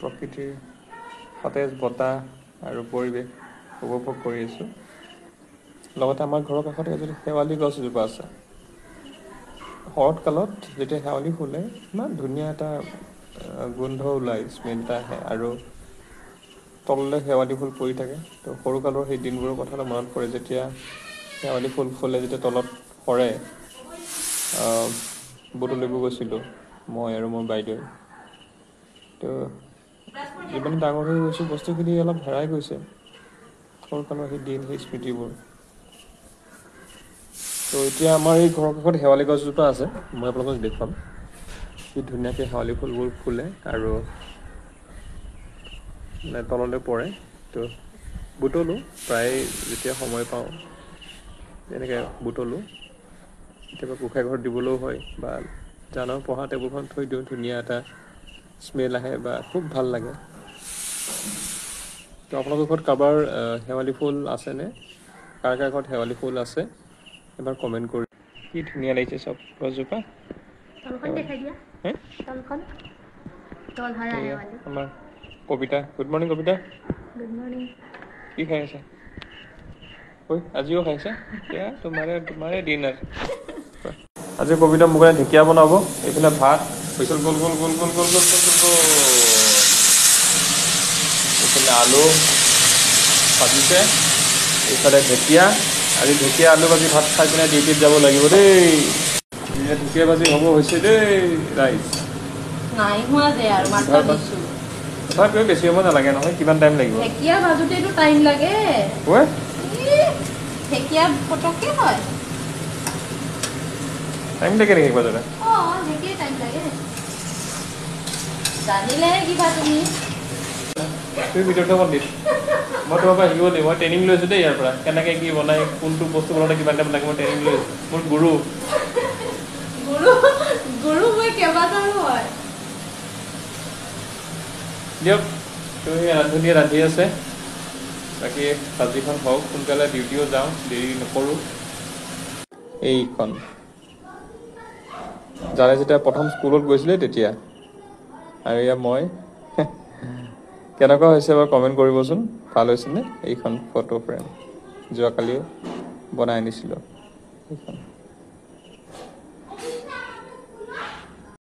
প্ৰকৃতিৰ সতেজ বতাহ আৰু পৰিৱেশ উপভোগ কৰি আছোঁ। লগতে আমাৰ ঘৰৰ কাষতে এজোপা শেৱালি গছ এজোপা আছে। শৰৎকালত যেতিয়া শেৱালি ফুলে ইমান ধুনীয়া এটা গোন্ধ ওলায়, স্মেল এটা আহে আৰু তললৈ শেৱালি ফুল পৰি থাকে। তো সৰুকালৰ সেই দিনবোৰৰ কথালৈ মনত পৰে, যেতিয়া শেৱালি ফুল ফুলে যেতিয়া তলত সৰে। বুটলিব গৈছিলোঁ মই আৰু মোৰ বাইদেউ। তো যিমানে ডাঙৰ হৈ গৈছোঁ বস্তুখিনি অলপ হেৰাই গৈছে, সৰুকালৰ সেই দিন, সেই স্মৃতিবোৰ। তো এতিয়া আমাৰ এই ঘৰৰ কাষত শেৱালি গছজোপা আছে, মই আপোনালোকক দেখুৱাম। কি ধুনীয়াকৈ শেৱালি ফুলবোৰ ফুলে আৰু তললৈ পৰে। তো বুটলোঁ প্ৰায় যেতিয়া সময় পাওঁ তেনেকৈ বুটলোঁ। কেতিয়াবা গোঁসাই ঘৰত দিবলৈও হয় বা জানৰ পঢ়া টেবুলখন থৈ দিওঁ, ধুনীয়া এটা স্মেল আহে বা খুব ভাল লাগে। তো আপোনালোকৰ ঘৰত কাৰোবাৰ শেৱালি ফুল আছেনে? কাৰ কাৰ ঘৰত শেৱালি ফুল আছে এবাৰ কমেণ্ট কৰি। কি ধুনীয়া লাগিছে চব গছজোপা। আমাৰ Kabita, good morning Kabita. Good morning. কি খাই আছা? ঐ আজিও খাইছা? এয়া তোমাৰে দিন আৰু। আজি কবিতা মোৰ কাৰণে ঢেকীয়া বনাব, এইফালে ভাত গল গল গল গল গল গল গল গল। এইফালে আলু ভাজিছে, এইফালে ঢেকীয়া। আজি ঢেকীয়া আলু ভাজি ভাত খাই পিনে ডিউটিত যাব লাগিব দেই। ঢেকীয়া ভাজি হ'ব হৈছে দেই ৰাইজ। নাই হোৱা যে আৰু মাত্ৰ দিছোঁ। তথাপিও বেছি সময় নালাগে নহয়, কিমান টাইম লাগিব? ঢেকীয়া ভাজোতেতো টাইম লাগে। ঐ ঢেকীয়া পটককৈ হয়। টাইম লাগে নেকি ভাজোতে? ঢেকীয়া টাইম লাগে। জানিলেহে কিবা তুমি ভিডিঅ'টো অকণ দিম। মই তোমাৰ পৰা শিকিব লাগিব, মই ট্ৰেইনিং লৈছোঁ দেই ইয়াৰ পৰা। কেনেকৈ কি বনাই, কোনটো বস্তু বনাওঁতে কিমান টাইম লাগে, মই ট্ৰেইনিং লৈ আছোঁ। মোৰ গুৰু মই কেইবাটাৰো হয়। দিয়ক, তুমি ৰান্ধনীয়ে ৰান্ধি আছে। বাকী ভাজিখন হওক, সোনকালে ডিউটিও যাওঁ, দেৰি নকৰোঁ। এইখন জানে যেতিয়া প্ৰথম স্কুলত গৈছিলে তেতিয়া, আৰু এয়া মই। কেনেকুৱা হৈছে এবাৰ কমেণ্ট কৰিবচোন, ভাল হৈছেনে? এইখন ফটো ফ্ৰেম যোৱাকালিও বনাই আনিছিলোঁ এইখন।